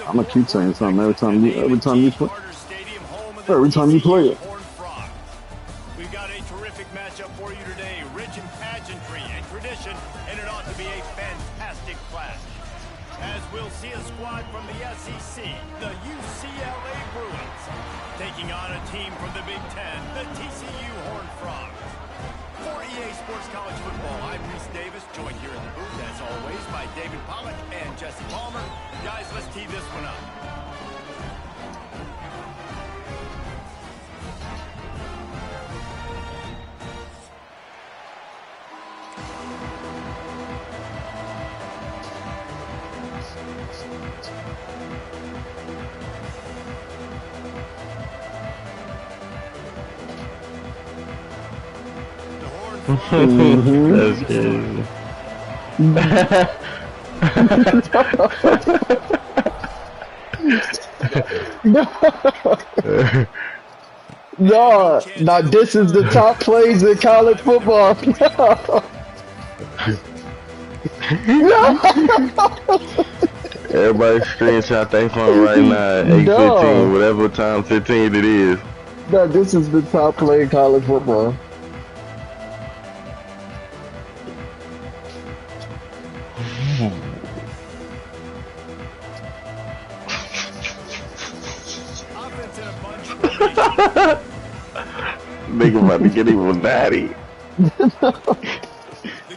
I'm gonna keep saying something every time you play it. We've got a terrific matchup for you today, rich in pageantry and tradition, and it ought to be a fantastic clash. As we'll see a squad from the SEC, the UCLA Bruins, taking on a team from the Big Ten, the TCU Horned Frogs. For EA Sports College Football, I'm Reese Davis, joined here in the booth, as always, by David Pollack and Jesse Palmer. Guys, let's tee this one up. That's crazy. No, now this is the top plays in college football. Everybody screenshot their phone right now at 8:15, whatever time 15 it is. No, this is the top play in college football. Nigga about to get even natty. The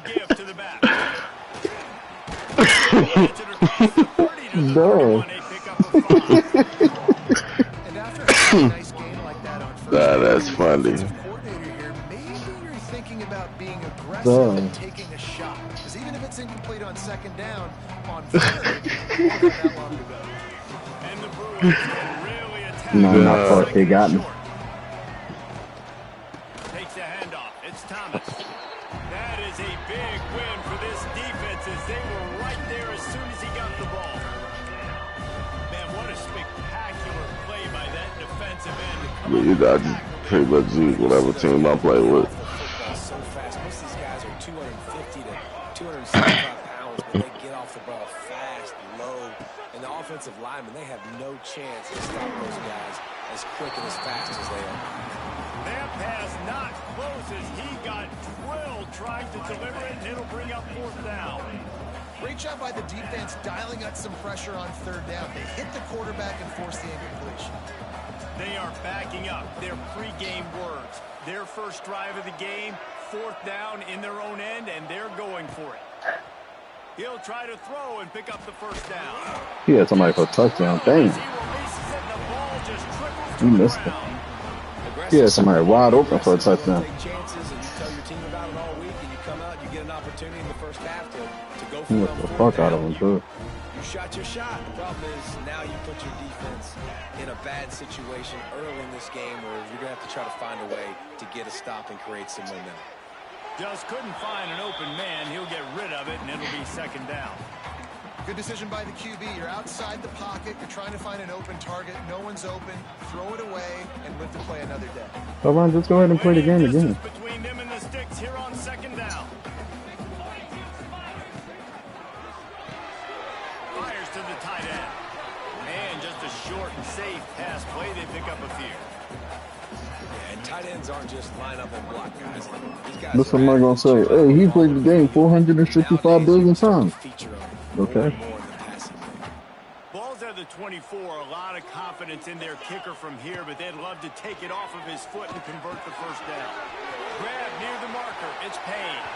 give to the back. No. That's funny. Maybe you're thinking about being aggressive and taking a shot. Because even if it's incomplete on second down, on third, you won't have that long to go. And the Bruins can really attack. No, not fuck, they got me. Takes a handoff. It's Thomas. That is a big win for this defense as they were right there as soon as he got the ball. Man, what a spectacular play by that defensive end. Yeah, you got to pretty much use whatever team I play with. So fast. Most of these guys are 250 to 275 pounds, but they get off the ball fast, low, and the offensive linemen, they have no chance to stop those guys as quick and as fast as they are. That pass not close as he got drilled trying to deliver it, and it'll bring up fourth down. Great job by the defense dialing up some pressure on third down. They hit the quarterback and forced the incompletion. They are backing up their pregame words. Their first drive of the game, fourth down in their own end, and they're going for it. He'll try to throw and pick up the first down. He had somebody for a touchdown. Dang. He missed it. He had somebody wide open for a touchdown. He missed the fuck out of him, too. You shot your shot. The problem is now you put your defense in a bad situation early in this game where you're going to have to try to find a way to get a stop and create some momentum. Just couldn't find an open man. He'll get rid of it, and it'll be second down. Good decision by the QB. You're outside the pocket. You're trying to find an open target. No one's open. Throw it away and live to play another day. Come on, just go ahead and play the game again. Between them and the sticks here on second down. Fires to the tight end. And just a short and safe pass play. They pick up a few. Yeah, and tight ends aren't just line up and block guys. These guys That's what I'm going to say. Hey, he played the game 465 billion times. Okay. Balls at the 24. A lot of confidence in their kicker from here, but they'd love to take it off of his foot and convert the first down. Grab near the marker. It's Payne.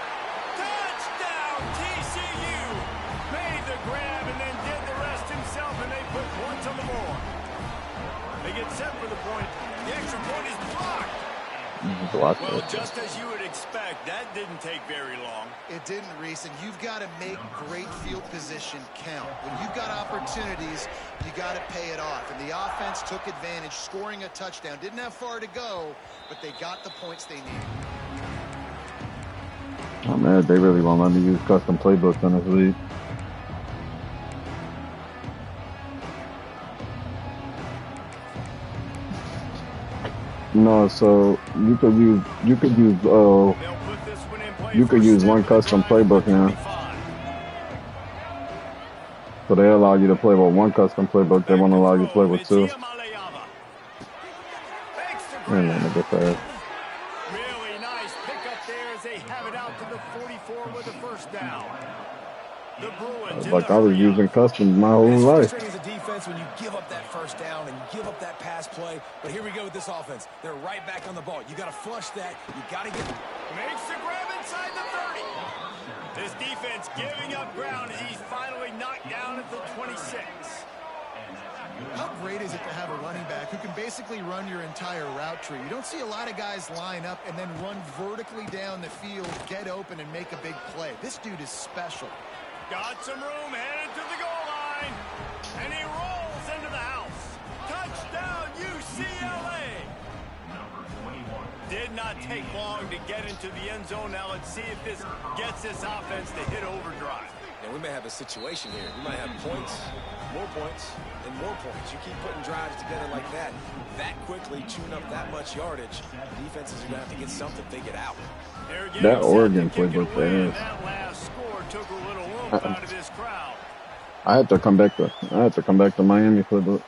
Touchdown, TCU! Made the grab and then did the rest himself, and they put points on the board. They get set for the point. The extra point is blocked. Well, just as you would expect, that didn't take very long. It didn't, Reese, and you've got to make great field position count. When you've got opportunities, you got to pay it off. And the offense took advantage, scoring a touchdown. Didn't have far to go, but they got the points they needed. Oh, man, they really won't let me use custom playbooks in this league. No, so you could use one custom playbook now. So they allow you to play with one custom playbook. They won't allow you to play with two. Man, that nigga fast. Really nice pickup there as they have it out to the 44 with a first down. The Bruins Like I was using customs my whole life. It's frustrating as a defense when you give up that first down and you give up that pass play. But here we go with this offense. They're right back on the ball. You got to flush that. You got to get. Makes the grab inside the 30. This defense giving up ground as he's finally knocked down at the 26. How great is it to have a running back who can basically run your entire route tree? You don't see a lot of guys line up and then run vertically down the field, get open, and make a big play. This dude is special. Got some room, headed to the goal line. And he rolls into the house. Touchdown, UCLA. Did not take long to get into the end zone. Now let's see if this gets this offense to hit overdrive. And we may have a situation here. We might have points, and more points. You keep putting drives together like that quickly, chewing up that much yardage, defenses are going to have to get something figured out. That Oregon playbook there. That last score took a little room out of this crowd. I had to come back to Miami playbook.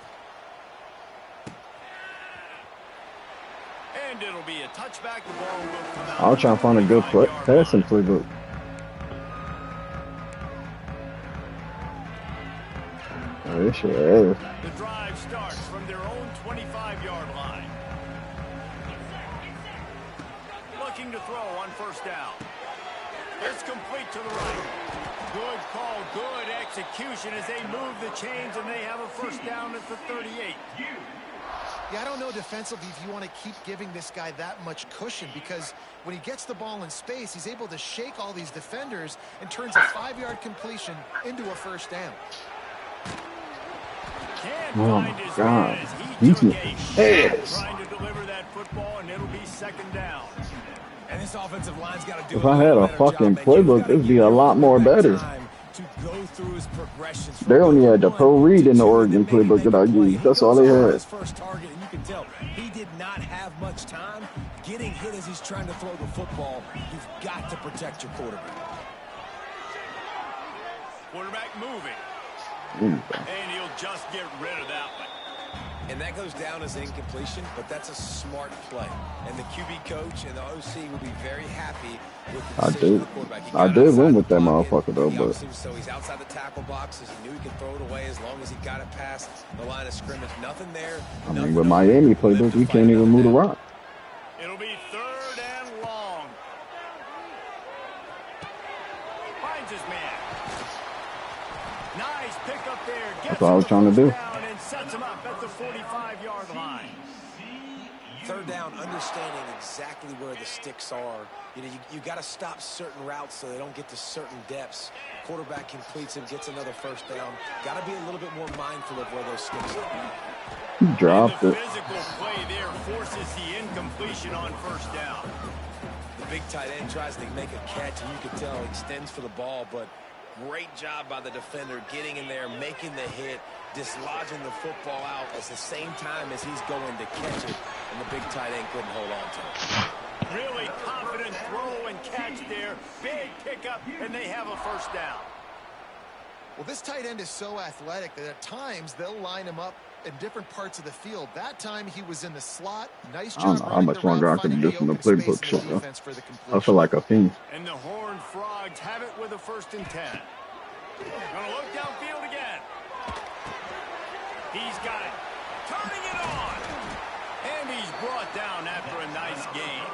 And it'll be a touchback. The ball will come out. I was trying to find a good passing playbook. Oh, this shit ass. The drive starts from their own 25-yard line. Looking to throw on first down. It's complete to the right. Good call, good execution as they move the chains and they have a first down at the 38. Yeah, I don't know defensively if you want to keep giving this guy that much cushion, because when he gets the ball in space, he's able to shake all these defenders and turns a 5-yard completion into a first down. Oh my God. He's ass. Trying to deliver that football, and it'll be second down. And this offensive line's got to do If I had a fucking playbook, it'd be a lot more better. They only had the pro read in the Oregon playbook that I used. That's all they had. First target, and you can tell he did not have much time getting hit as he's trying to throw the football. You've got to protect your quarterback. Quarterback moving. And he'll just get rid of that one. And that goes down as incompletion, but that's a smart play. And the QB coach and the OC will be very happy with the decision of the quarterback. I did win with that motherfucker, though, but... So he's outside the tackle boxes. He knew he could throw it away as long as he got it past the line of scrimmage. Nothing there. I mean, with Miami playbook, we can't even move the rock. It'll be third and long. Finds his man. Nice pickup there. That's what I was trying to do. And sets him up at the 45-yard line. Third down, understanding exactly where the sticks are. You know, you got to stop certain routes so they don't get to certain depths. Quarterback completes him, gets another first down. Got to be a little bit more mindful of where those sticks are. He dropped the it. Physical play there forces the incompletion on first down. The big tight end tries to make a catch, and you can tell he extends for the ball, but great job by the defender getting in there, making the hit, dislodging the football out at the same time as he's going to catch it, and the big tight end couldn't hold on to it. Really confident throw and catch there. Big pickup, and they have a first down. Well, this tight end is so athletic that at times they'll line him up in different parts of the field. That time he was in the slot. Nice job. I don't know how much longer I can do from the playbook shit, though. I feel like a fiend. And the Horned Frogs have it with a 1st and 10. Gonna look downfield again. He's got it. Turning it on. And he's brought down after a nice game.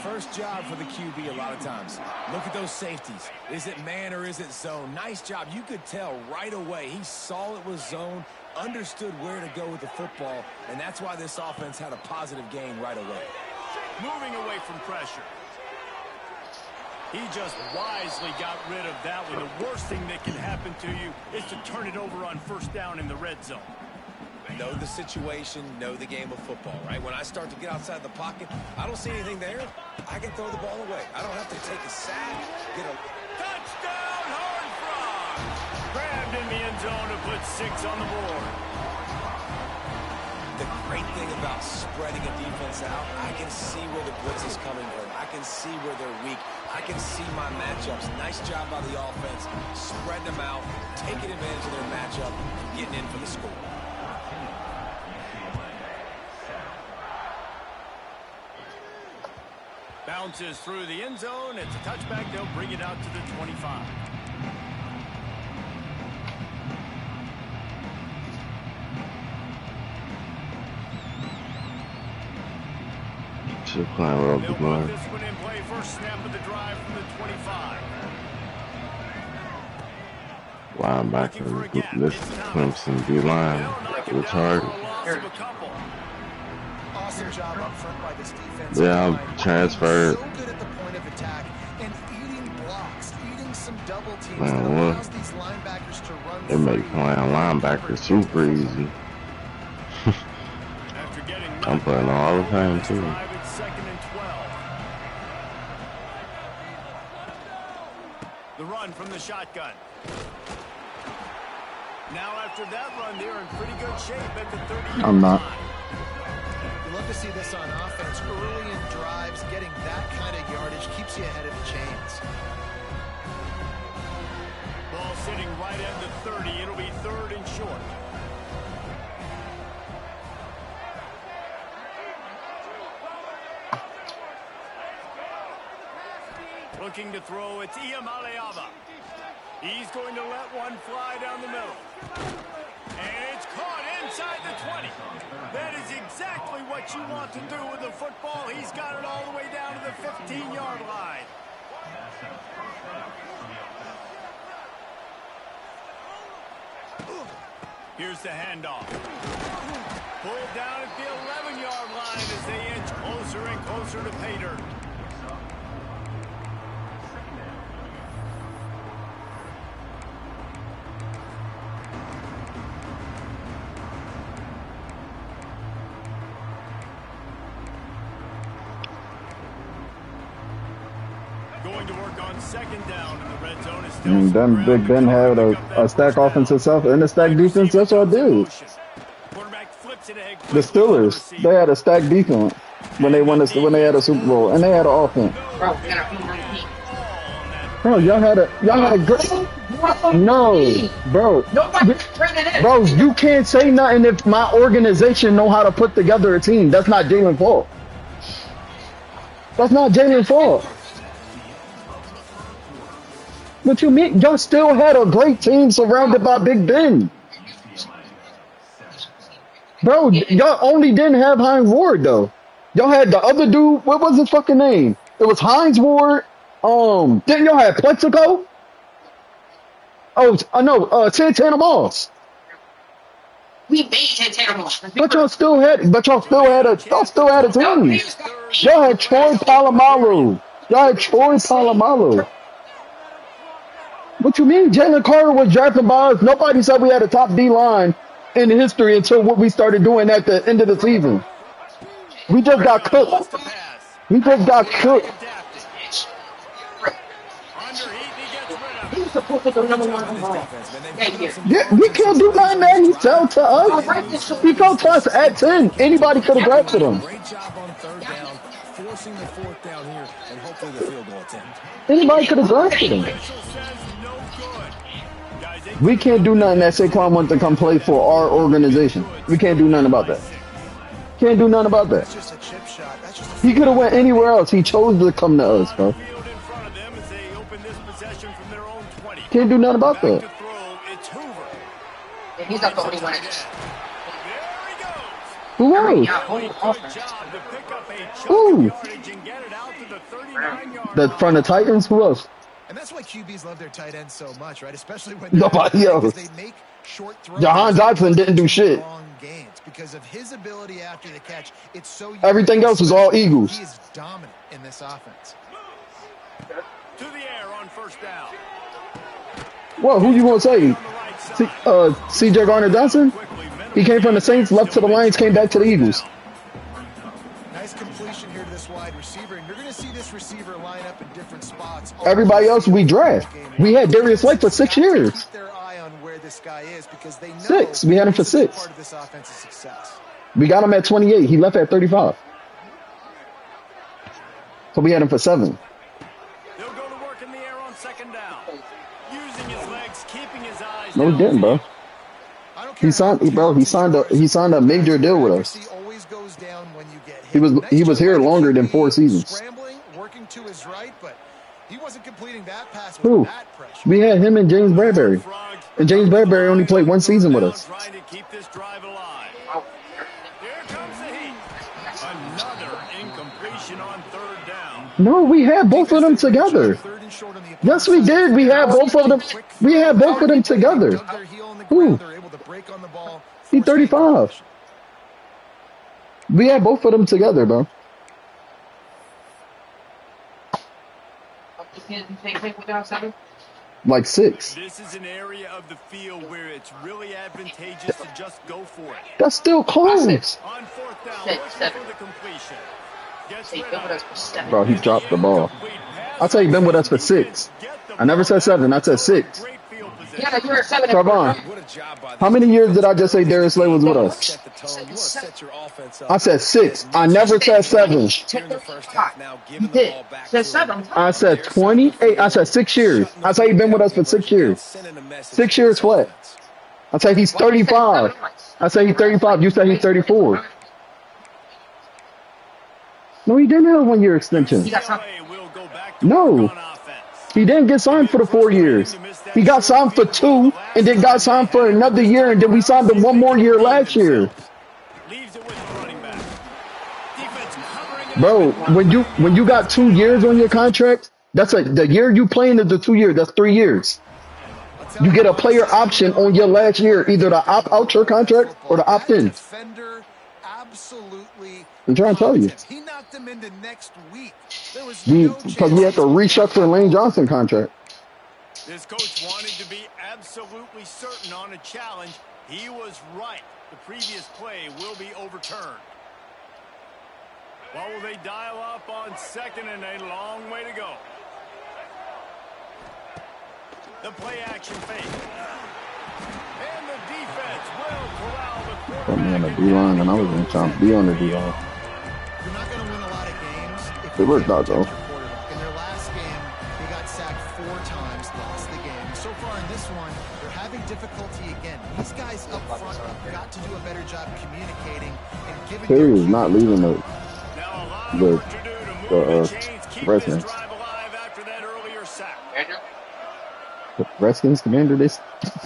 First job for the QB a lot of times. Look at those safeties. Is it man or is it zone? Nice job. You could tell right away. He saw it was zone, understood where to go with the football, and that's why this offense had a positive gain right away. Moving away from pressure. He just wisely got rid of that one. The worst thing that can happen to you is to turn it over on first down in the red zone. Know the situation, know the game of football, right? When I start to get outside the pocket, I don't see anything there. I can throw the ball away. I don't have to take a sack, get a... Touchdown, Horned Frogs! Grabbed in the end zone to put 6 on the board. The great thing about spreading a defense out, I can see where the blitz is coming from. I can see where they're weak. I can see my matchups. Nice job by the offense, spreading them out, taking advantage of their matchup, and getting in for the score. Bounces through the end zone. It's a touchback. They'll bring it out to the 25. Should climb up the They'll put bar. this one in play. First snap of the drive from the 25. Linebacker, this Clemson D-line, retarded. Awesome job up front by this defense. Yeah, I'm transferred. So good at the point of attack and eating blocks, eating some double teams. Man, that what? allows these linebackers to run They make free. playing linebacker super easy. After getting I'm playing all the time too. drive, it's 2nd and 12. The run from the shotgun. Now after that run, they're in pretty good shape at the 30-yard I'm not. line. You love to see this on offense. Early in drives, getting that kind of yardage keeps you ahead of the chains. Ball sitting right at the 30. It'll be 3rd and short. Looking to throw, it's Iamaleava. He's going to let one fly down the middle. And it's caught inside the 20. That is exactly what you want to do with the football. He's got it all the way down to the 15-yard line. Here's the handoff. Pulled down at the 11-yard line as they inch closer and closer to pay dirt. Going to work on 2nd down in the red zone. Is still And then Big Ben had a stack offense itself and a stack defense. That's what I do. Quarterback flips it ahead The Steelers, they had a stack defense when they won when they had a Super Bowl, and they had an offense. Bro, y'all had a great. No, bro. Bro, you can't say nothing if my organization know how to put together a team. That's not Jalen's fault. That's not Jalen's fault. What you mean? Y'all still had a great team surrounded by Big Ben. Bro, y'all only didn't have Hines Ward, though. Y'all had the other dude. What was his fucking name? It was Hines Ward. Then y'all had Plexico. Oh, I know. Santana Moss. We made Santana Moss. But y'all still had a team. Y'all had Troy Polamalu. What you mean? Jalen Carter was drafted by us. Nobody said we had a top D line in history until what we started doing at the end of the season. We just got cooked. We just got cooked. He's supposed to go number 1 overall. Thank you. Yeah, we can't do nothing, man. He fell to us. He fell to us at 10. Anybody could have drafted him. Great job on 3rd down, forcing the 4th down here, and hopefully the field goal attempt. Anybody could have drafted him. We can't do nothing that Saquon wants to come play for our organization. We can't do nothing about that. Can't do nothing about That's that. just a chip shot. That's just He could have went anywhere else. He chose to come to us, bro. Can't do nothing about that. And he's not the only one. Who else? Yeah, only offense. Who? From the Titans? Who else? And that's why QBs love their tight ends so much, right? Especially when Nobody else. they make short throws. Jahan Dotson didn't do shit. Long gains because of his ability after the catch. It's so Everything else was all Eagles. He is dominant in this offense. To the air on 1st down. Well, who you gonna say? C.J. Gardner-Johnson? He came from the Saints, left to the Lions, came back to the Eagles. Nice completion here to this wide receiver, and you're going to see this receiver line up in different spots. Everybody else we draft. We had Darius Slay for 6 years. Keep their eye on where this guy is because they know 6. We had him for this is 6. part of this offense's success. We got him at 28. He left at 35. So we had him for 7. They'll go to work in the air on second down. Using his legs, keeping his eyes. No, he didn't, bro. He signed a major deal with us. He was here longer than 4 seasons. Working to his right, but he wasn't completing that pass with Who? that pressure. We had him and James Bradbury. And James Bradbury only played 1 season with us. Trying to keep this drive alive. Here comes the heat. Another incompletion on third down. No, we had both of them together. Yes, we did. We had both of them. We had both of them together. Who? He 35. We had both of them together, bro. Like 6. This is an area of the field where it's really advantageous to just go for it. That's still close. On 4th down, looking for the completion. Gets rid of it. Bro, he dropped the ball. I'll tell you, been with us for 6. I never said 7. I said 6. Great field position. Yeah, you're a 7. Trevon, how many years did I just say Darius Slay was with us? I said 6. I never said 7. You did. Said 7. I said 28. I said 6 years. I said he's been with us for 6 years. 6 years flat. I said he's 35. I said he's 35. You said he's 34. No, he didn't have a 1-year extension. No. He didn't get signed for the 4 years. He got signed for 2 and then got signed for another year, and then we signed him 1 more year last year. Bro, when you got 2 years on your contract, that's the year you playing is the 2 years. That's 3 years. You get a player option on your last year, either to opt out your contract or to opt in. I'm trying to tell you. He knocked him into next week. Because we had to reshuffle Lane Johnson contract. This coach wanted to be absolutely certain on a challenge. He was right. The previous play will be overturned. What will they dial up on second, and a long way to go? The play action fake. And the defense will corral the quarterback. Put me on the D-line, and I was going to try to be on the D-line. You're not going to win a lot of games. If It worked out, though. in their last game, they got sacked 4 times, lost the game. So far in this one, they're having difficulty again. These guys up front have got to do a better job communicating and giving. Terry is not leaving the Redskins. The Redskins commander, this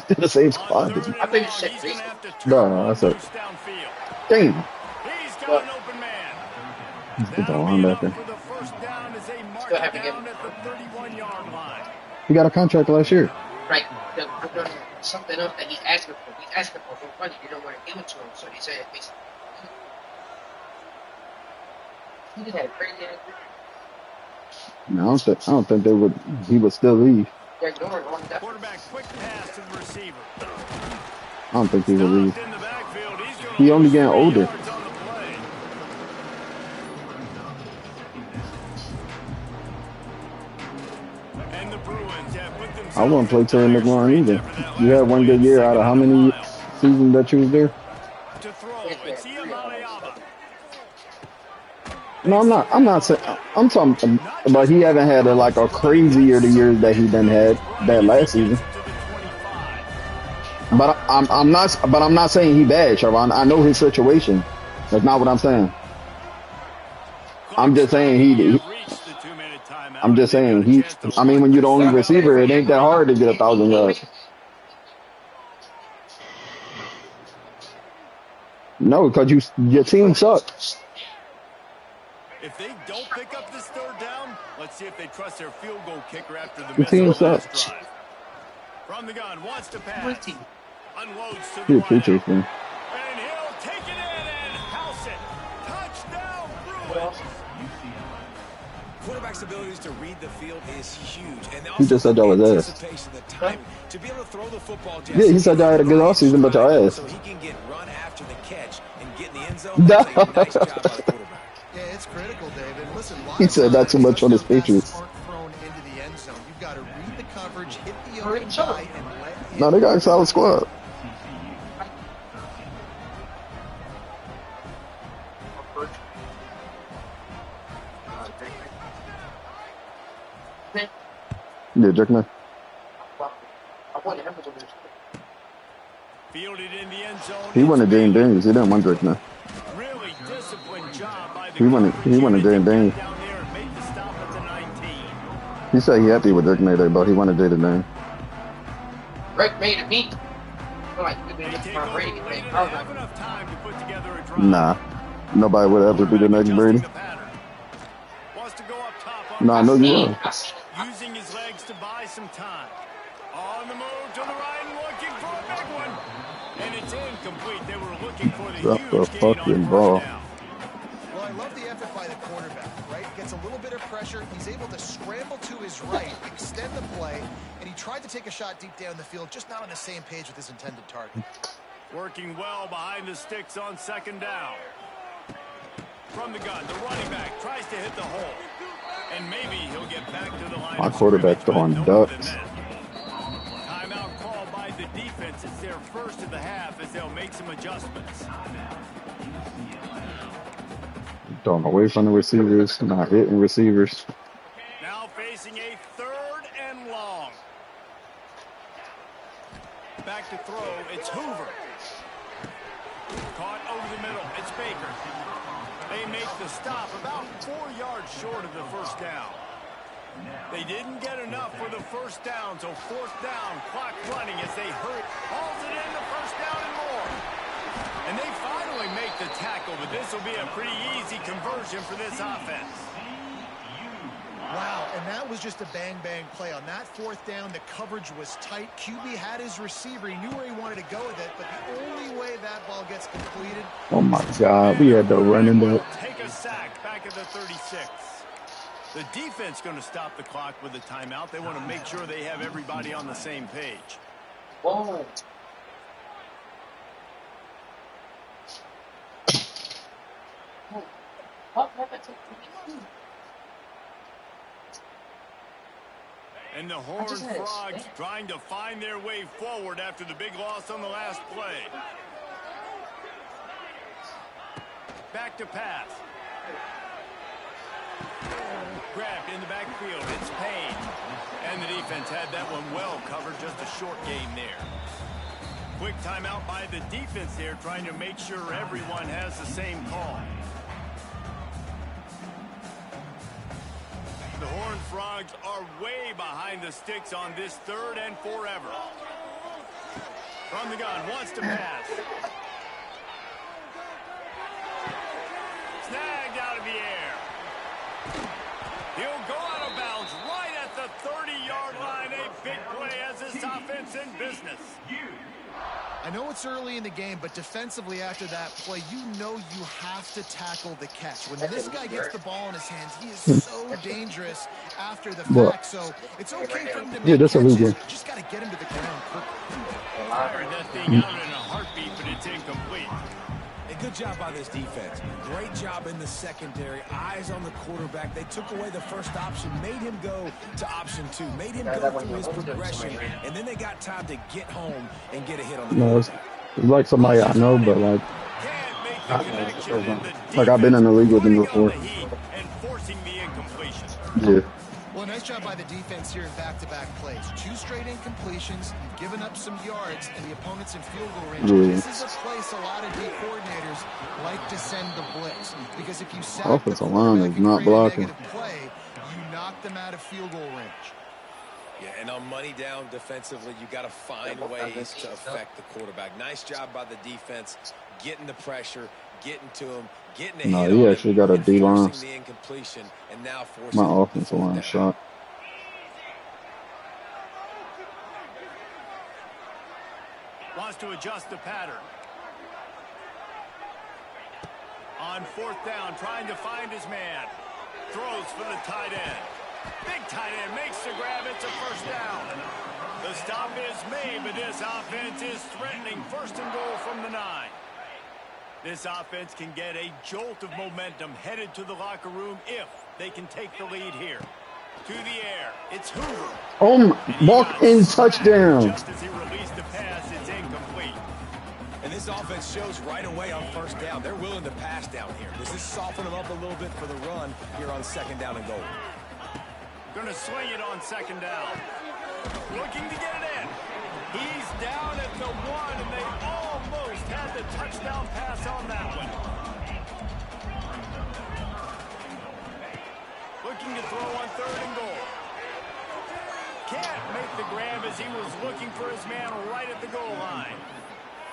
the same spot. I think it's 6. No, that's it. Damn. He's got an open man. Let's get the linebacker. For the first down is a mark Still have to give down at the 31-yard line. He got a contract last year. Right. Something else that he's asking for. He's asking for more money. You don't want to give it to him, so he said, he just had a crazy attitude. No, I don't think they would. He would still leave. They're ignoring all that. Quarterback quick pass to the receiver. I don't think he would leave. In the backfield, he's gonna He only getting older. yards on the play. And the Bruins have put themselves I wouldn't play Terry McLaurin either. You had 1 good year out of how many seasons that you was there? to throw. It's Ian Maliaba. No, I'm not saying. I'm talking about he haven't had a crazy year the years that he done had that last season. But I'm not saying he bad, Shervon. I know his situation. That's not what I'm saying. I'm just saying I'm just saying he. I mean, when you're the only receiver, it ain't that hard to get 1,000 yards. No, because your team sucks. If they don't pick up this third down, let's see if they trust their field goal kicker after the The team miss on the last sucks. drive. From the gun, wants to pass. Unloads to He the a future left. thing. And he'll take it in and house it. Touchdown, Bruins. Quarterback's abilities to read the field is huge. And He just said y'all was ass. anticipation, the timing, to be able to throw the football, Yeah, he said y'all had a good offseason, but y'all ass. so he can get run after the catch and get in the end zone. No. That's a nice job by the quarterback. Yeah, it's critical, David. Listen, He said not too much on his Patriots. aren't thrown into the end zone. You've got to read the coverage, hit the open guy, and let him. No, they got a solid squad. Yeah, Drake May. I wanted him to win. Fielded in the end zone. He wanted Jane Daniels. He didn't want Drake May. Really disciplined job by the He wanted Jane Daniels. down there and make the stop at the 19. He said he happy with Drake May there, but he wanted Jaden Daniels. Drake May to me. I feel like They it's take Tom over Brady. late Like, and I was have like, enough time to put together a drive. Nah. Nobody would ever be the next Brady. Adjusting the pattern. Wants to go up top on No, I know you are. I seen it. using his legs to buy some time. On the move to the right and looking for a big one. And it's incomplete. They were looking for the Drop the huge gain fucking on ball. first down. Well, I love the effort by the quarterback, right? Gets a little bit of pressure. He's able to scramble to his right, extend the play, and he tried to take a shot deep down the field, just not on the same page with his intended target. Working well behind the sticks on second down. From the gun, the running back tries to hit the hole. And maybe he'll get back to the line. My of quarterback scrimmage, throwing but no more than ducks. that. Timeout called by the defense. It's their first of the half as they'll make some adjustments. Throwing away from the receivers, not hitting receivers. Now facing a 3rd and long. Back to throw. It's Hoover. Caught over the middle. It's Baker. They make the stop about 4 yards short of the first down. They didn't get enough for the first down, so 4th down, clock running as they hurry. Hauls it in, the first down and more. And they finally make the tackle, but this will be a pretty easy conversion for this offense. Wow, and that was just a bang-bang play. On that 4th down, the coverage was tight. QB had his receiver. He knew where he wanted to go with it, but the only way that ball gets completed... Oh my God, we had the running back. Take a sack back at the 36. The defense going to stop the clock with a timeout. They want to make sure they have everybody on the same page. Whoa. What happened to me? And the Horned Frogs trying to find their way forward after the big loss on the last play. Back to pass. Grabbed in the backfield. It's Payne. And the defense had that one well covered. Just a short gain there. Quick timeout by the defense there, trying to make sure everyone has the same call. The Horned Frogs are way behind the sticks on this 3rd and forever. From the gun, wants to pass. Snagged out of the air. He'll go out of bounds right at the 30-yard line. A big play as this offense in business. I know it's early in the game, but defensively after that play, you know you have to tackle the catch. When this guy gets the ball in his hands, he is so dangerous after the fact. So it's okay for him to make catches. You just got to get him to the ground quickly. Fired that thing out in a heartbeat, but it's incomplete. And good job by this defense. Great job in the secondary. Eyes on the quarterback. They took away the first option, made him go to option 2, made him go through his progression, and then they got time to get home and get a hit on the quarterback. It's like somebody I know, but like, Can't make the connection, and the like I've been in the league with him defense before. putting on the heat and forcing the incompletion. Yeah. Well, nice job by the defense here in back-to-back plays. 2 straight incompletions, you've given up some yards, and the opponent's in field goal range. Yeah. This is a place a lot of D coordinators like to send the blitz, because if you sack Offensive the line quarterback is and not create a blocking. negative play, you knock them out of field goal range. Yeah, and on money down defensively, you got to find ways to affect the quarterback. Nice job by the defense, getting the pressure, getting to him, getting a No, hit he on actually him, got a and D-line. forcing the incompletion, and now forcing My the offensive 4th line down. shot. Wants to adjust the pattern. On 4th down, trying to find his man. Throws for the tight end. Big tight end makes the grab. It's a first down. The stop is made, but this offense is threatening. 1st and goal from the 9. This offense can get a jolt of momentum headed to the locker room if they can take the lead here. To the air, it's Hoover. Oh my, walk-in touchdown. Just as he released the pass, it's incomplete. And this offense shows right away on 1st down. They're willing to pass down here. Does this soften them up a little bit for the run here on 2nd down and goal? Going to swing it on second down. Looking to get it in. He's down at the 1, and they almost had the touchdown pass on that one. Looking to throw on 3rd and goal. Can't make the grab as he was looking for his man right at the goal line.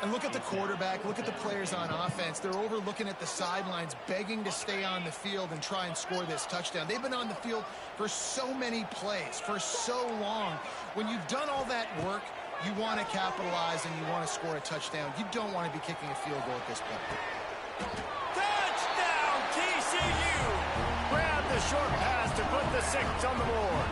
And look at the quarterback, look at the players on offense. They're over looking at the sidelines, begging to stay on the field and try and score this touchdown. They've been on the field for so many plays, for so long. When you've done all that work, you want to capitalize and you want to score a touchdown. You don't want to be kicking a field goal at this point. Touchdown, TCU! Grab the short pass to put the 6 on the board.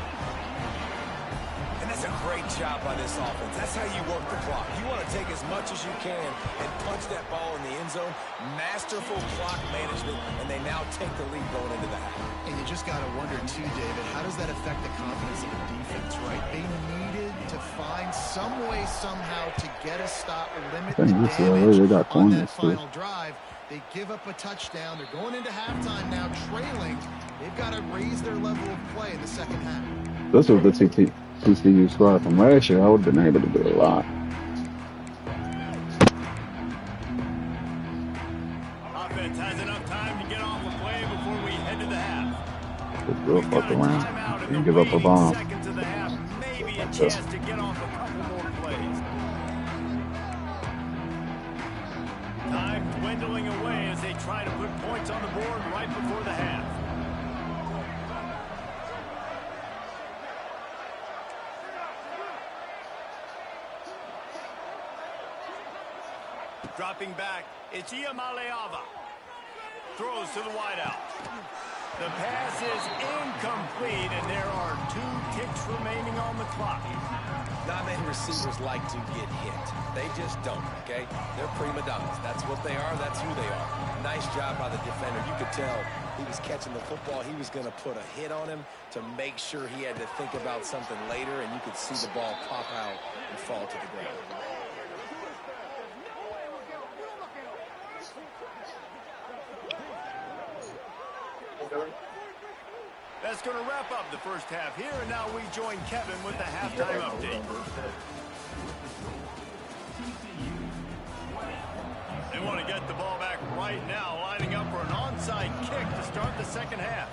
And that's a great job by this offense. That's how you work the clock. You want to take as much as you can and punch that ball in the end zone. Masterful clock management, and they now take the lead going into the half. And you just got to wonder, too, David, how does that affect the confidence of the defense, right? They needed to find some way, somehow, to get a stop, limit the damage on that final drive. They give up a touchdown. They're going into halftime now, trailing. They've got to raise their level of play in the second half. This was the TCU squad from last year. I would have been able to do a lot. Offense has enough time to get off a play before we head to the half. Just real fuck around and give up a bomb. Seconds of the half, maybe a chance to get off a couple more plays. Time dwindling away as they try to put points on the board right before the half. Dropping back, it's Iamaleava. Throws to the wideout. The pass is incomplete, and there are 2 ticks remaining on the clock. Not many receivers like to get hit. They just don't, okay? They're prima donnas. That's what they are. That's who they are. Nice job by the defender. You could tell he was catching the football. He was going to put a hit on him to make sure he had to think about something later, and you could see the ball pop out and fall to the ground. That's going to wrap up the first half here, and now we join Kevin with the halftime update. They want to get the ball back right now, lining up for an onside kick to start the second half.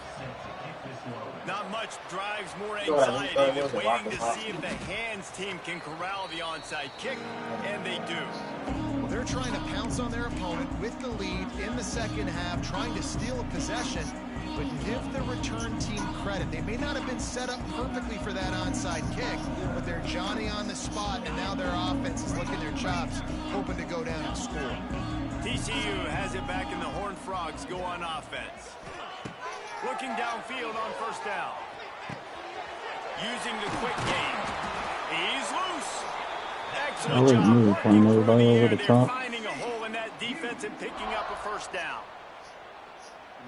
Not much drives more anxiety than waiting to see if the hands team can corral the onside kick, and they do. Well, they're trying to pounce on their opponent with the lead in the second half, trying to steal a possession. But give the return team credit. They may not have been set up perfectly for that onside kick, but they're Johnny on the spot, and now their offense is licking their chops, hoping to go down and score. TCU has it back, and the Horned Frogs go on offense. Looking downfield on first down. Using the quick game. He's loose. Excellent job. Playing everybody over the top. Finding a hole in that defense and picking up a first down.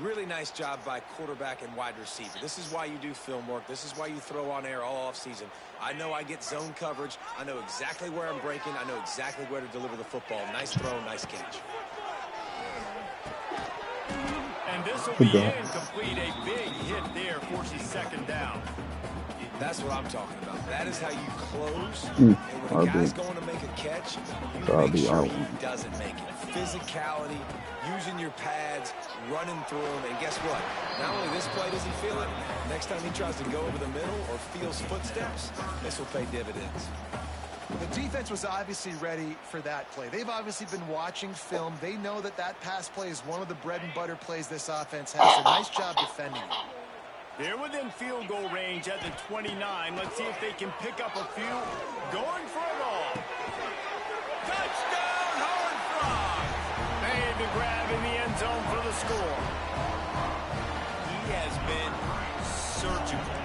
Really nice job by quarterback and wide receiver. This is why you do film work. This is why you throw on air all offseason. I know I get zone coverage. I know exactly where I'm breaking. I know exactly where to deliver the football. Nice throw, nice catch. And this will be incomplete. A big hit there forces second down. That's what I'm talking about. That is how you close. And when a guy's going to make a catch, you make sure he doesn't make it. Physicality, using your pads, running through them. And guess what? Not only this play does he feel it, next time he tries to go over the middle or feels footsteps, this will pay dividends. The defense was obviously ready for that play. They've obviously been watching film. They know that that pass play is one of the bread and butter plays this offense has. So nice job defending it. They're within field goal range at the 29. Let's see if they can pick up a few. Going for it all. Touchdown, Horned Frogs! Made the grab in the end zone for the score. He has been surgical.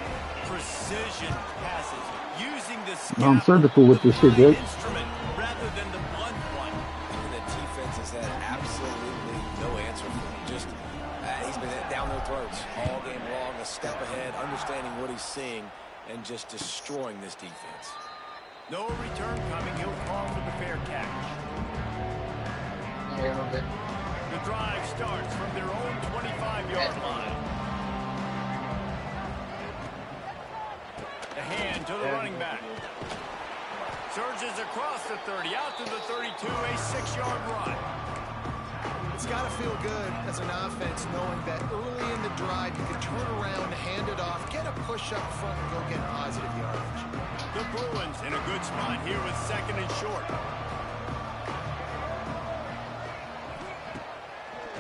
Precision passes. Using the I'm surgical with this shit, Jake. Instrument rather than the blunt one. And the defense has had absolutely no answer for him. Just he's been down their throats all game long, a step ahead, understanding what he's seeing, and just destroying this defense. No return coming. He'll call for the fair catch. The drive starts from their own 25-yard line. The hand to the running back. Surges across the 30, out to the 32, a 6-yard run. It's got to feel good as an offense knowing that early in the drive you can turn around, hand it off, get a push up front, and go get positive yardage. The Bruins in a good spot here with 2nd and short.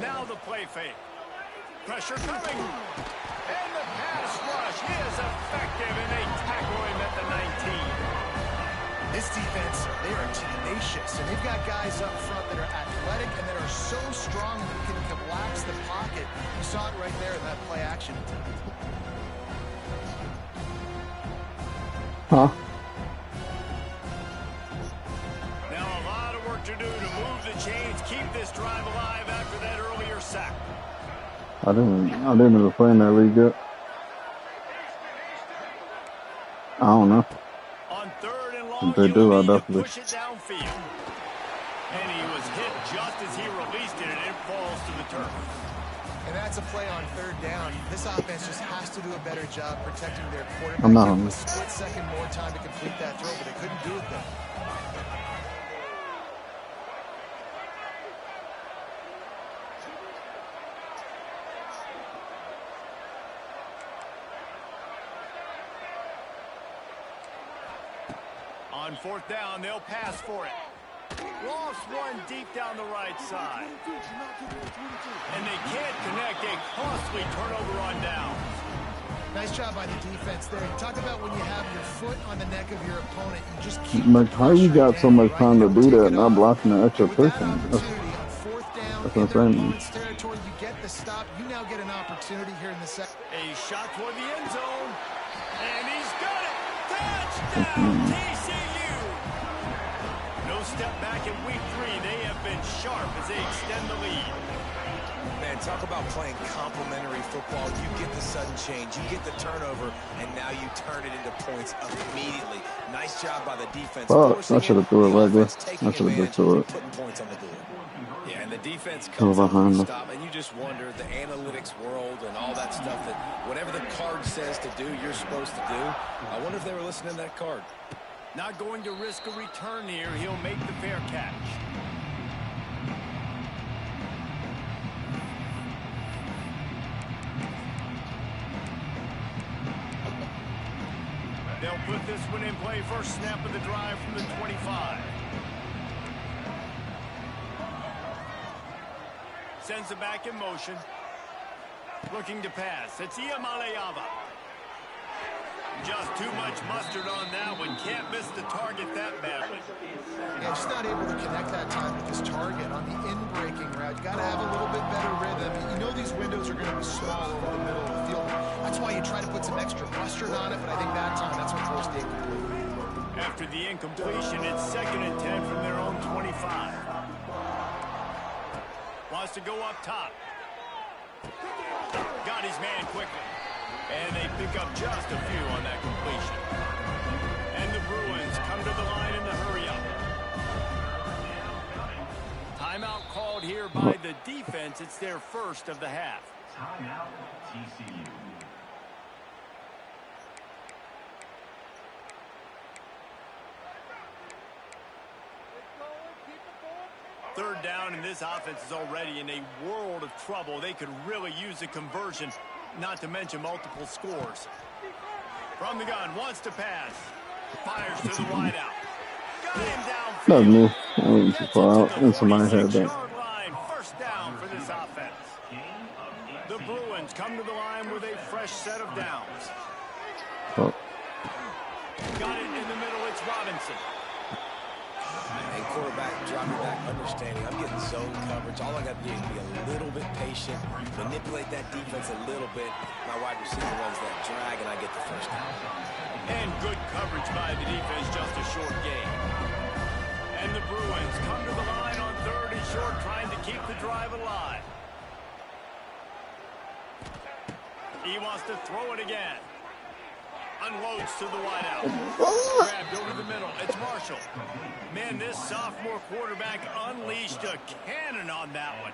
Now the play fake. Pressure coming. And the pass rush is effective, and they tackle him at the 19. This defense, they are tenacious, and they've got guys up front that are athletic and that are so strong that they can collapse the pocket. You saw it right there in that play action attempt. Huh? Now a lot of work to do to move the chains, keep this drive alive after that earlier sack. I didn't ever play in that league yet. I don't know. On 3rd and long, If they do, I'll definitely push it downfield. And he was hit just as he released it, and it falls to the turf. And that's a play on 3rd down. This offense just has to do a better job protecting their quarterback. I'm not Give on them a this. split second more time to complete that throw, but they couldn't do it then. On 4th down, they'll pass for it. Lost one deep down the right side. And they can't connect a costly turnover on downs. Nice job by the defense there. You talk about when you have your foot on the neck of your opponent, you just keep How you got so much time to do that, not blocking the extra With that person? opportunity on 4th down that's in their insane. opponent's territory, you get the stop. You now get an opportunity here in the second. A shot toward the end zone. And he's got it. Touchdown, TCU. No step back in week 3. They have been sharp as they extend the lead. Man, talk about playing complementary football. You get the sudden change, you get the turnover, and now you turn it into points immediately. Nice job by the defense. Fuck, I should have threw it regular. I should have just threw it. Putting points on the board. Yeah, and the defense Go comes up behind with them. a stop, and you just wonder, the analytics world and all that stuff, that whatever the card says to do, you're supposed to do. I wonder if they were listening to that card. Not going to risk a return here. He'll make the fair catch. They'll put this one in play. First snap of the drive from the 25. Sends it back in motion. Looking to pass. It's Iamaleava. Just too much mustard on that one. Can't miss the target that badly. Yeah, just not able to connect that time with his target on the in-breaking route. You got to have a little bit better rhythm. You know these windows are going to be small over the middle of the field. That's why you try to put some extra mustard on it, but I think that time that's what forced the incomplete. After the incompletion, it's 2nd and 10 from their own 25. Wants to go up top. Got his man quickly. And they pick up just a few on that completion. And the Bruins come to the line in the hurry-up. Timeout called here by the defense. It's their first of the half. Timeout, TCU. Third down, and this offense is already in a world of trouble. They could really use a conversion, not to mention multiple scores. From the gun, wants to pass. Fires to the wideout. Got him downfield. That was me. I went too far out, and somebody had that. Yard line, first down for this offense. The Bruins come to the line with a fresh set of downs. Oh. Got it in the middle, it's Robinson. And quarterback dropping back, understanding I'm getting zone coverage. All I got to do is be a little bit patient, manipulate that defense a little bit. My wide receiver runs that drag, and I get the first down. And good coverage by the defense, just a short gain. And the Bruins come to the line on 3rd and short, trying to keep the drive alive. He wants to throw it again. Unloads to the wideout. Grabbed over the middle. It's Marshall. Man, this sophomore quarterback unleashed a cannon on that one.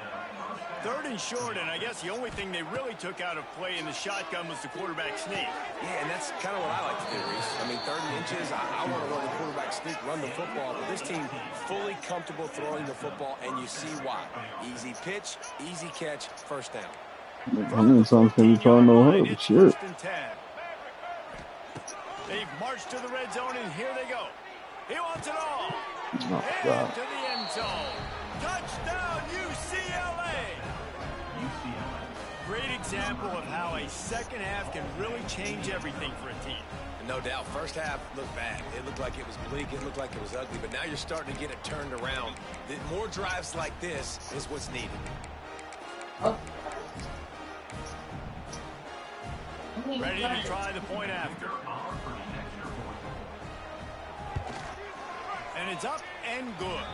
3rd and short, and I guess the only thing they really took out of play in the shotgun was the quarterback sneak. Yeah, and that's kind of what I like to do, Reese. I mean, 3rd and inches, I want to run the quarterback sneak, run the football, but this team fully comfortable throwing the football, and you see why. Easy pitch, easy catch, first down. I mean, something trying to hurt. Shit. They've marched to the red zone, and here they go. He wants it all. Oh, and to the end zone. Touchdown, UCLA. Great example of how a second half can really change everything for a team. No doubt. First half looked bad. It looked like it was bleak. It looked like it was ugly. But now you're starting to get it turned around. More drives like this is what's needed. Ready to try the point after. And it's up and good.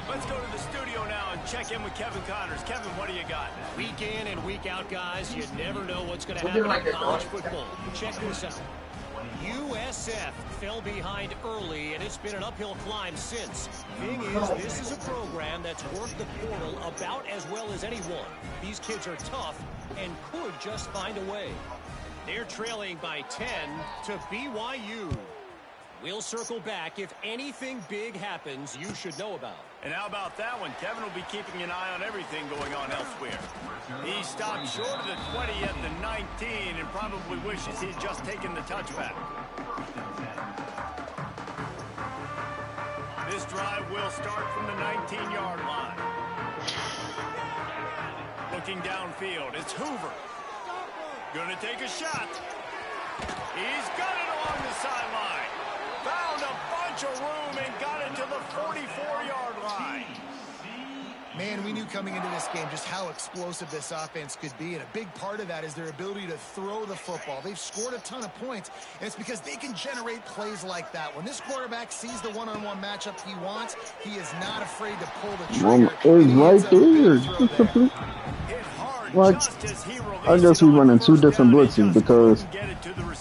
Let's go to the studio now and check in with Kevin Connors. Kevin, what do you got? Week in and week out, guys, you never know what's going to happen in college football. Check this out. USF fell behind early, and it's been an uphill climb since. Thing is, this is a program that's worked the portal about as well as anyone. These kids are tough and could just find a way. They're trailing by 10 to BYU. We'll circle back. If anything big happens, you should know about. And how about that one? Kevin will be keeping an eye on everything going on elsewhere. He stopped short of the 20 at the 19 and probably wishes he'd just taken the touchback. This drive will start from the 19-yard line. Looking downfield, it's Hoover. Gonna take a shot. He's got it along the sideline. Found a bunch of room and got it to the 44-yard line. Man, we knew coming into this game just how explosive this offense could be, and a big part of that is their ability to throw the football. They've scored a ton of points, and it's because they can generate plays like that. When this quarterback sees the one-on-one matchup he wants, he is not afraid to pull the trigger. It's right there. Like, I guess we running 2 different blitzes because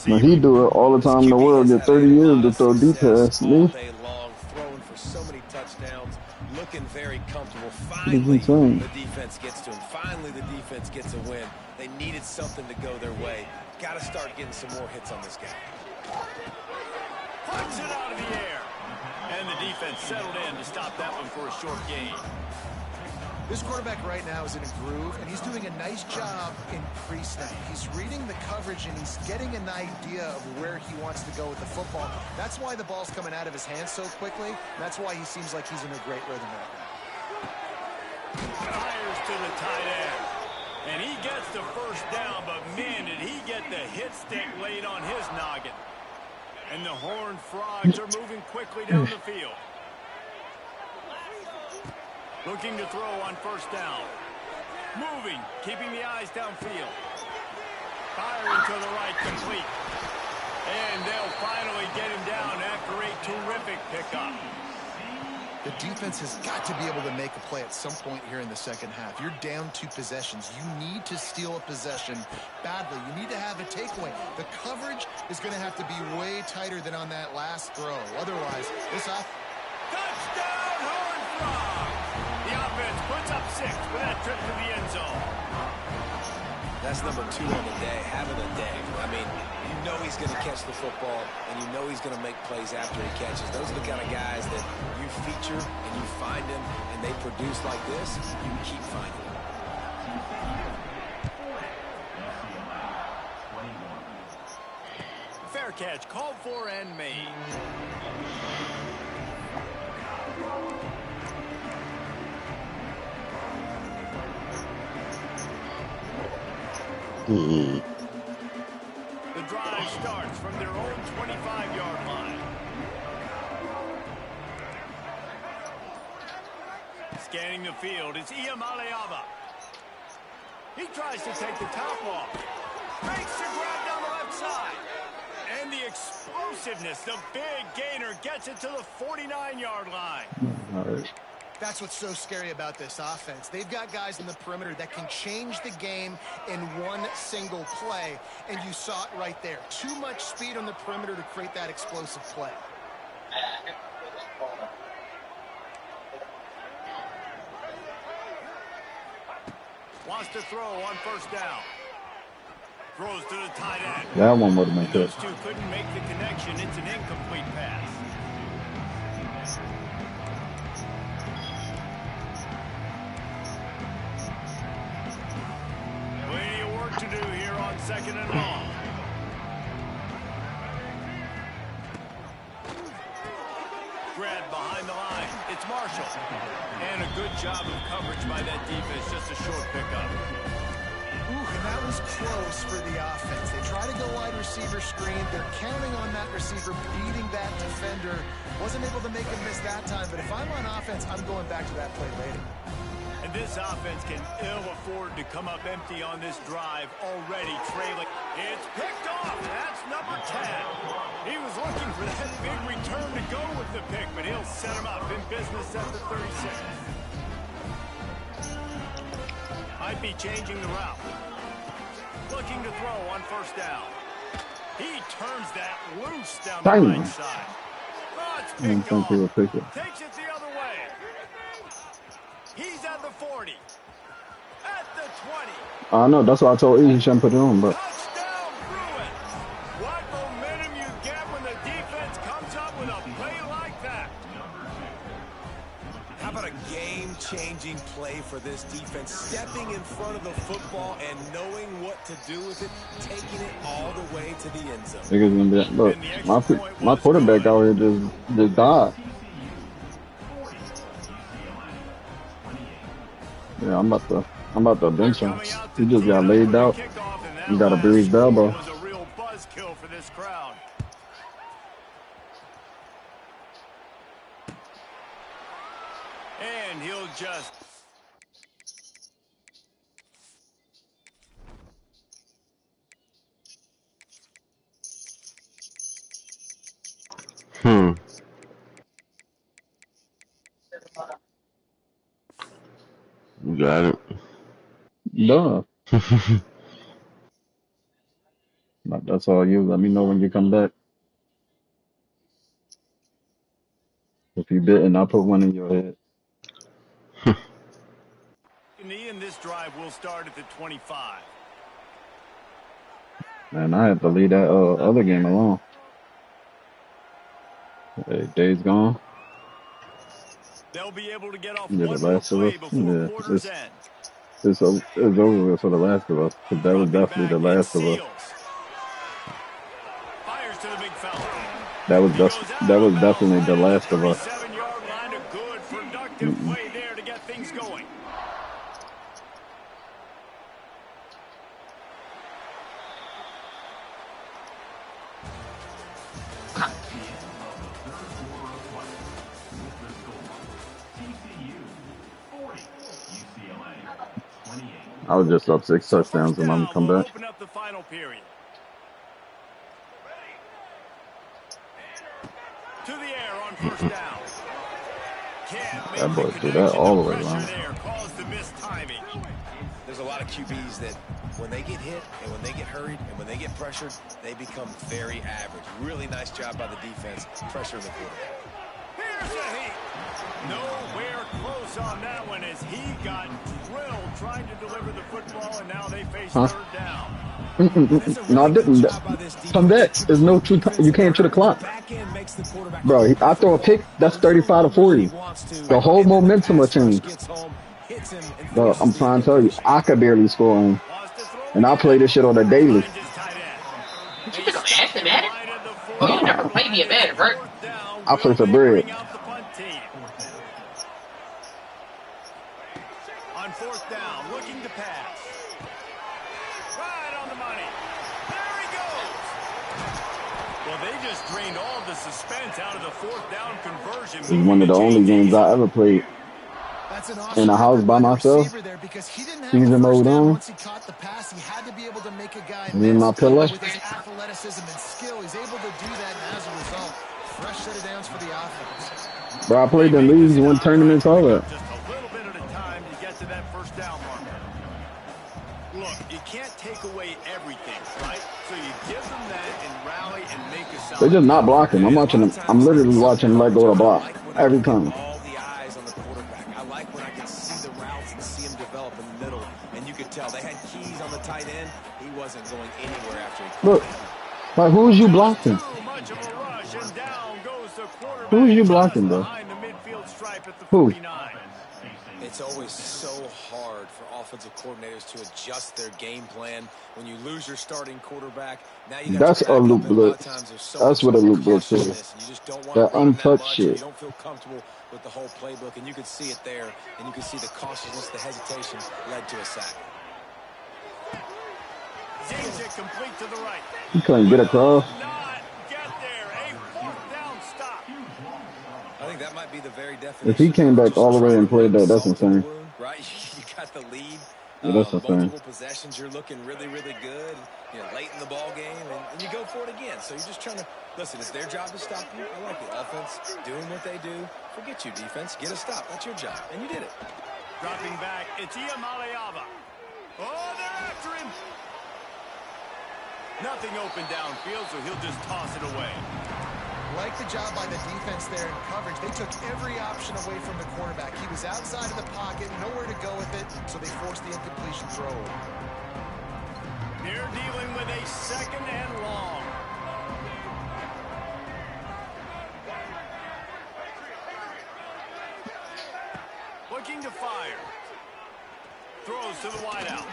when he do it all the time in the world, get 30 years to throw deep past me. Throwing for so many touchdowns, looking very comfortable. Finally, the defense gets to him. Finally, the defense gets a win. They needed something to go their way. Got to start getting some more hits on this guy. Punts it out of the air. And the defense settled in to stop that one for a short gain. This quarterback right now is in a groove, and he's doing a nice job in pre-snap. He's reading the coverage, and he's getting an idea of where he wants to go with the football. That's why the ball's coming out of his hands so quickly. That's why he seems like he's in a great rhythm right now. Fires to the tight end. And he gets the first down, but man, did he get the hit stick laid on his noggin. And the Horned Frogs are moving quickly down the field. Looking to throw on first down. Moving, keeping the eyes downfield. Firing to the right, complete. And they'll finally get him down after a terrific pickup. The defense has got to be able to make a play at some point here in the second half. You're down 2 possessions. You need to steal a possession badly. You need to have a takeaway. The coverage is going to have to be way tighter than on that last throw. Otherwise, this off. Touchdown, Horned Frogs! The offense puts up 6 with that trip to the end zone. That's number 2 on the day, having a day. I mean, you know he's going to catch the football, and you know he's going to make plays after he catches. Those are the kind of guys that you feature and you find them, and they produce like this, you keep finding them. Fair catch, called for and made. The drive starts from their own 25-yard line. Scanning the field, it's Iamaleava. He tries to take the top off. Makes the grab down the left side. And the explosiveness, the big gainer gets it to the 49-yard line. All right. That's what's so scary about this offense. They've got guys in the perimeter that can change the game in one single play, and you saw it right there. Too much speed on the perimeter to create that explosive play. Wants to throw on first down. Throws to the tight end. That one would have been good. Those two couldn't make the connection. It's an incomplete pass. Plenty of work to do here on 2nd and long. Grab behind the line. It's Marshall. And a good job of coverage by that defense. Just a short pickup. And that was close for the offense. They try to go wide receiver screen. They're counting on that receiver beating that defender. Wasn't able to make him miss that time, but if I'm on offense, I'm going back to that play later. And this offense can ill afford to come up empty on this drive, already trailing. It's picked off. That's number 10. He was looking for that big return to go with the pick, but he'll set him up in business at the 36. Might be changing the route. Looking to throw on first down. He turns that loose down the right side. Oh, it's picked off. Takes it the other way. He's at the 40. At the 20. I know. That's why I told you he shouldn't put it on, but. Touchdown, Bruin. What momentum you get when the defense comes up with a play like that. How about a game-changing play for this defense? Stepping in front of the football and knowing what to do with it, taking it all the way to the end zone. Niggas gonna be like, look, my quarterback out here just died. Yeah, I'm about to bench him. He just got laid out. He got a bruised elbow. It was a real buzzkill for this crowd. And he'll just... You got it. Duh. But that's all you. Let me know when you come back. If you bitten, I'll put one in your head. And this drive will start at the 25. Man, I had to leave that other game alone. Hey, Days Gone. They'll be able to get off Yeah, one the more Last of play Us. before Yeah, quarter's end. it's over with for the Last of Us. But that was definitely the Last of Us. Fires to the big fella. That was definitely the Last of Us. 37-yard line, a good productive play there to get things going. I was just up 6 touchdowns and I'm gonna come back. Open up the final period. To the air on first down. That boy threw that all the way around. There's a lot of QBs that when they get hit and when they get hurried and when they get pressured, they become very average. Really nice job by the defense, pressuring the quarterback. Here's the heat. Nowhere close on that one as he got drilled trying to deliver the football, and now they face third down. No, I didn't. Come back. There's no true. You can't to the clock. Bro, I throw a pick, that's 35 to 40. The whole momentum will change. Bro, I'm trying to tell you, I could barely score on. And I play this shit on a daily. You think I'm acting at it? Oh, you never played me a man, right? I play for bread. On fourth down, looking to pass. Right on the money. There he goes. Well, they just drained all the suspense out of the fourth down conversion. It's one of the only games I ever played in a house by myself. Season mode on. Me and my pillow. With his athleticism and skill, he's able to do that, and as a result, fresh set of downs for the offense. Bro, I played in leagues, won tournaments, all that. Just a little bit at a time to get to that first down marker. Look, you can't take away everything, right? So you give them that and rally and make a sound. They're just not blocking. I'm watching them. I'm literally watching them let go of the block every time. All the eyes on the quarterback. I like when I can see the routes and see him develop in the middle, and you can wasn't going anywhere after he Look, like who's you blocking? Who's you blocking, bro? Who? It's always so hard for offensive coordinators to adjust their game plan when you lose your starting quarterback. Now you That's a loop blitz. That's what a loop blitz is. You just don't want That to run untouched that much. shit. You don't feel comfortable with the whole playbook, and you can see it there, and you can see the cautiousness, the hesitation led to a sack. James it complete to the right. He couldn't get across. Not get there. A fourth down stop. I think that might be the very definition. If he came back all the way and played that, that's insane. Right? You got the lead. Yeah, that's insane. Multiple possessions, you're looking really, really good. You know, late in the ball game, and you go for it again. So you're just trying to listen. It's their job to stop you. I like it. Offense doing what they do. Forget you, defense. Get a stop. That's your job, and you did it. Dropping back, it's Iamaleava. Oh, they're after him. Nothing open downfield, so he'll just toss it away. Like the job by the defense there in coverage. They took every option away from the quarterback. He was outside of the pocket, nowhere to go with it, so they forced the incompletion throw. They're dealing with a second and long. Looking to fire. Throws to the wideout.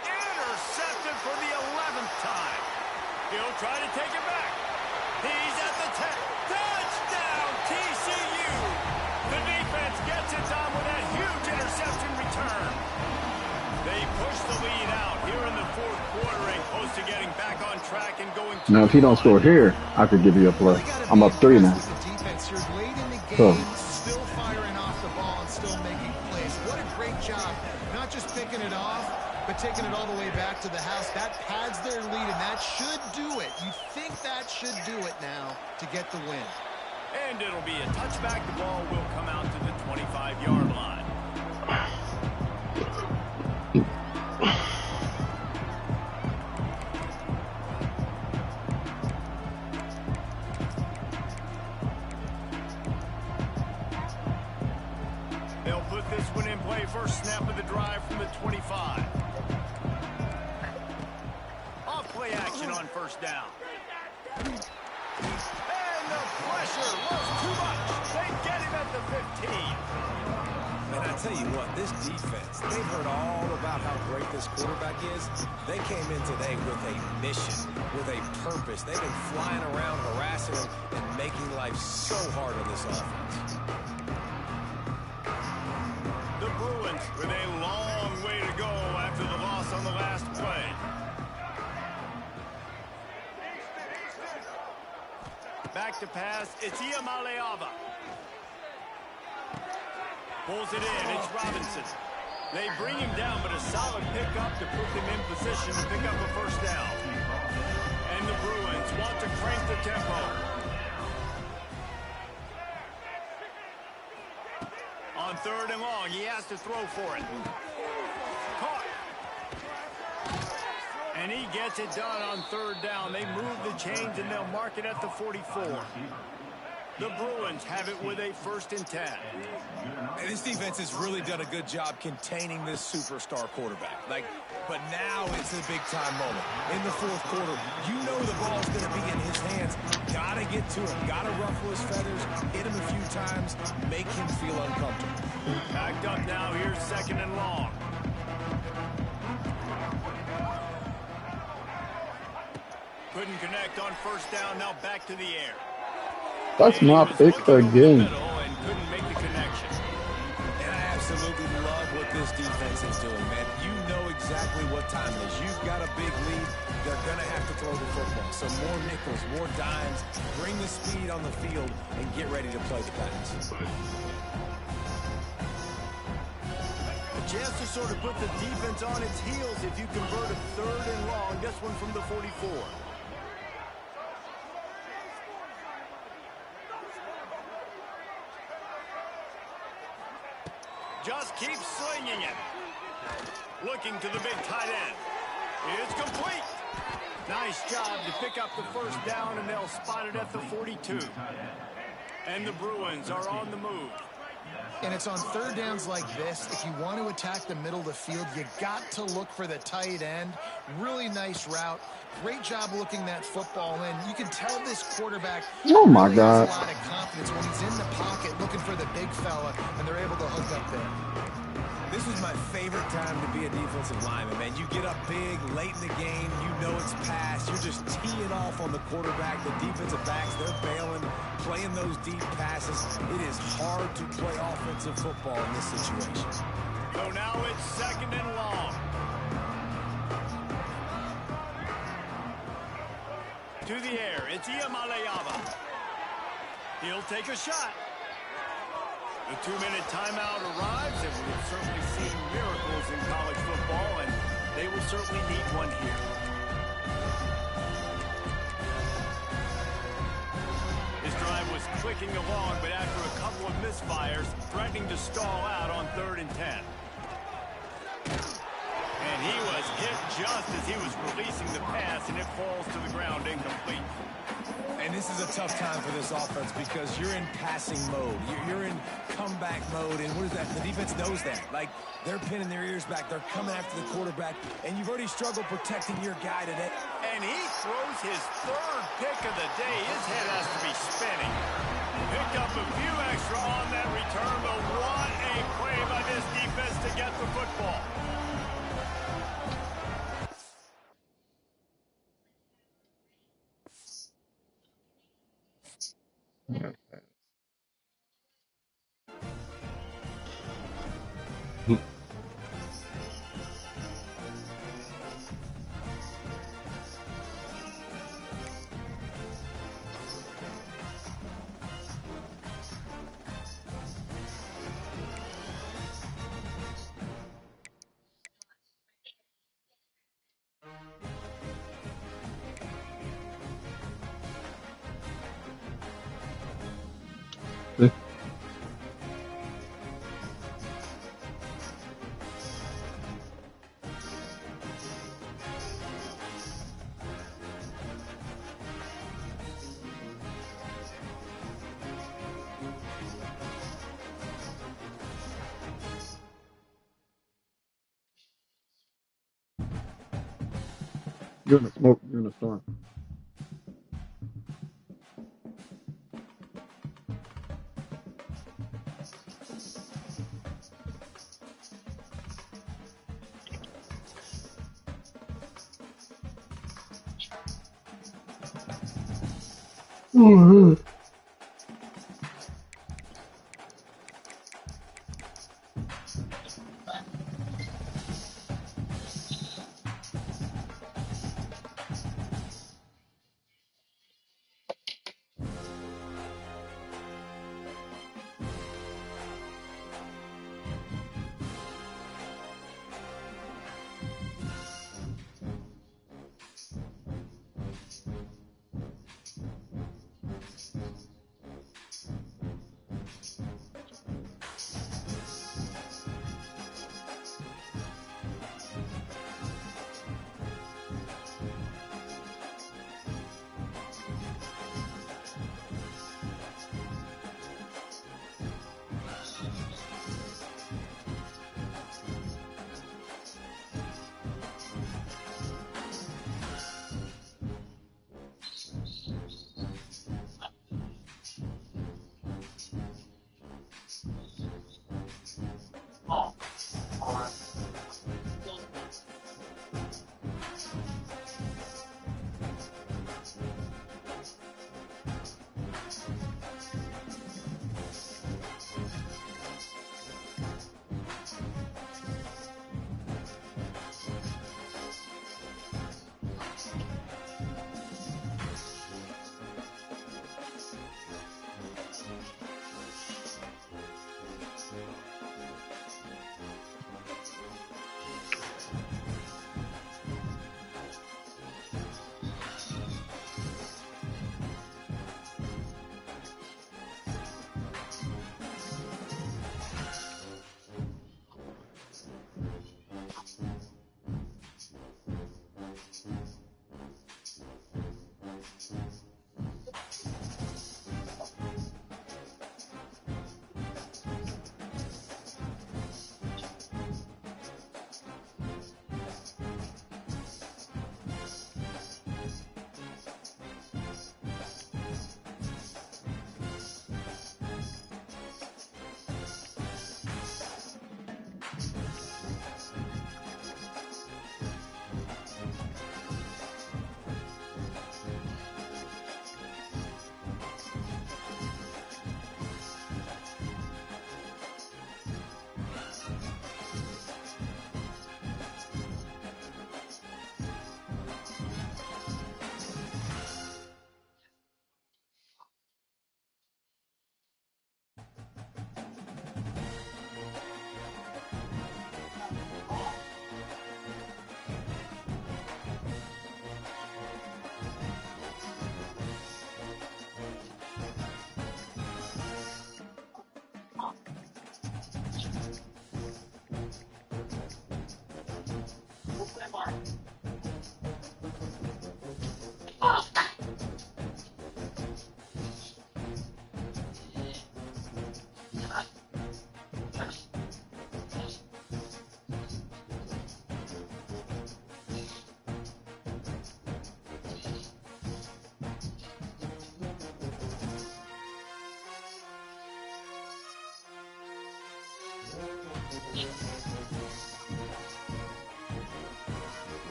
Intercepted for the 11th time. He'll try to take it back. He's at the 10. Touchdown, TCU. The defense gets it done with that huge interception return. They push the lead out here in the fourth quarter and close to getting back on track and going. Now, if he don't score here, I could give you a play. I'm up 3 now. Defense, you're late in the game, So, still firing off the ball and still making plays. What a great job. Not just picking it off, but taking it all the way back to the house. That pads their lead, and that should do it. You think that should do it now to get the win. And it'll be a touchback. The ball will come out to the 25-yard line. They'll put this one in play. First snap of the drive from the 25. Off play action on first down. And the pressure was too much. They get him at the 15. And I tell you what, this defense, they've heard all about how great this quarterback is. They came in today with a mission, with a purpose. They've been flying around, harassing him, and making life so hard on this offense. The Bruins with a long way to go after the loss on the last play. Back to pass, it's Iamaleava. Pulls it in, it's Robinson. They bring him down, but a solid pickup to put them in position to pick up a first down. And the Bruins want to crank the tempo. On third and long, he has to throw for it. Caught. And he gets it done on third down. They move the chains, and they'll mark it at the 44. The Bruins have it with a 1st and 10. And this defense has really done a good job containing this superstar quarterback. But now it's a big-time moment. In the fourth quarter, you know the ball's going to be in his hands. Got to get to him. Got to ruffle his feathers, hit him a few times, make him feel uncomfortable. Backed up now. Here's 2nd and long. Couldn't connect on first down. Now back to the air. that's my pick again. And couldn't make the connection. And I absolutely love what this defense is doing, man. You know exactly what time it is. You've got a big lead. They're going to have to throw the football. So more nickels, more dimes. Bring the speed on the field and get ready to play the pass. A chance to sort of put the defense on its heels if you convert a 3rd and long. This one from the 44. Just keep slinging it. Looking to the big tight end. It's complete. Nice job to pick up the first down, and they'll spot it at the 42. And the Bruins are on the move. And it's on third downs like this. If you want to attack the middle of the field, you got to look for the tight end. Really nice route. Great job looking that football in. You can tell this quarterback Oh my really has God. a lot of confidence when he's in the pocket looking for the big fella, and they're able to hook up there. This is my favorite time to be a defensive lineman, man. You get up big, late in the game, you know it's past. You're just teeing off on the quarterback. The defensive backs, they're bailing, playing those deep passes. It is hard to play offensive football in this situation. So now it's 2nd and long. To the air, it's Iamaleava. He'll take a shot. The 2-minute timeout arrives, and we've certainly seen miracles in college football, and they will certainly need one here. His drive was clicking along, but after a couple of misfires, threatening to stall out on 3rd and 10. And he was hit just as he was releasing the pass, and it falls to the ground incomplete. And this is a tough time for this offense because you're in passing mode. You're in comeback mode, and what is that? The defense knows that. Like, they're pinning their ears back. They're coming after the quarterback, and you've already struggled protecting your guy today. And he throws his 3rd pick of the day. His head has to be spinning. Picked up a few extra on that return, but what a play by this defense to get the football. You're in the smoke. You're in the storm. Mhm.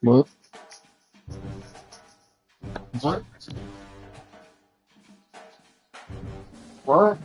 What? What? What?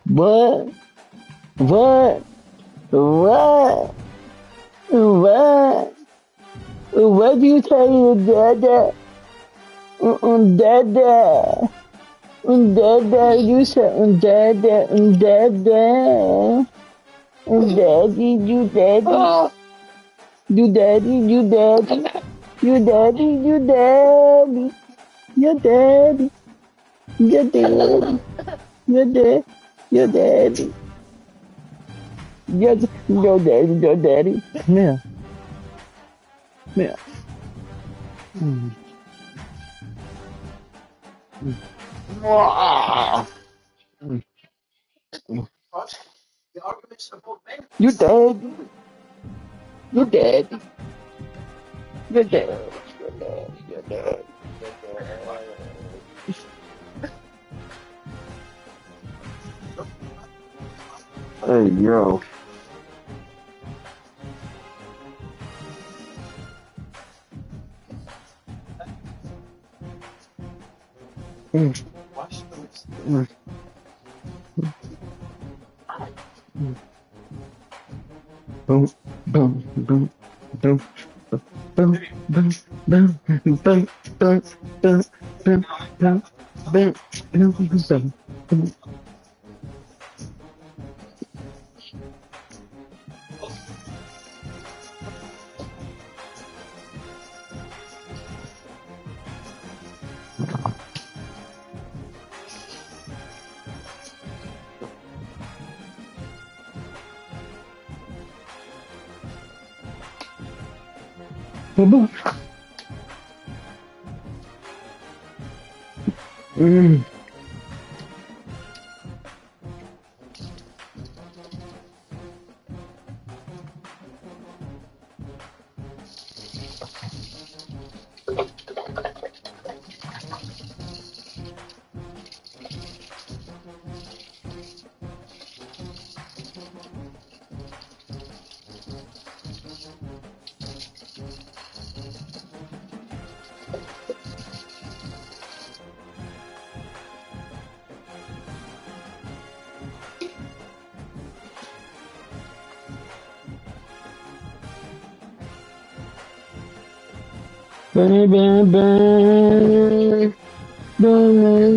What? What? What? What? What do you tell your dada? Dada. Dada, you said dada, dada. Daddy, you daddy. You daddy, you daddy. You daddy, you daddy. Your daddy. Your daddy. Your dad. Your daddy. Your daddy, your daddy. Yeah. Yeah. Mm. Mm. Mm. You daddy. You daddy. Your daddy. Your daddy. Your daddy. Hey, yo. Mm. Mm. Mm. Boom, boom, boom, boom, boom, boom, boom, boom, boom, boom, boom, boom, boom, boom, boom. Boom, boom. Mm. Bang, bang, bang. Bang,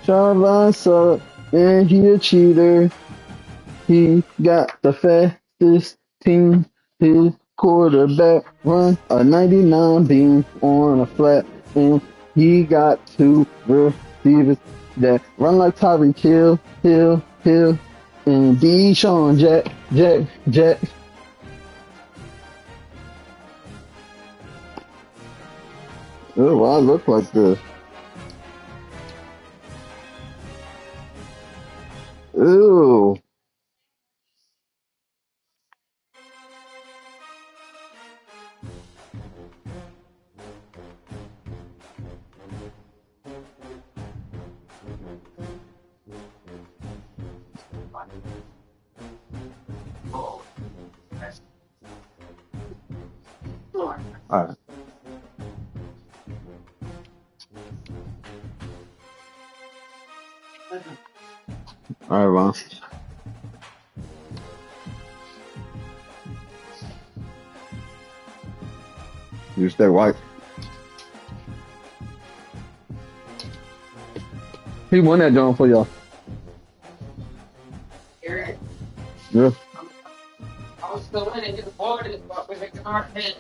Charles up, and he a cheater. He got the fastest team. His quarterback run a 99 beam on a flat, and he got two receivers that run like Tyreek Hill, and Deshaun Jack. Oh, why I look like this? Ooh. All right. All right, man. You stay white. He won that joint for y'all. Yeah. I was still in it. His ball is making our head.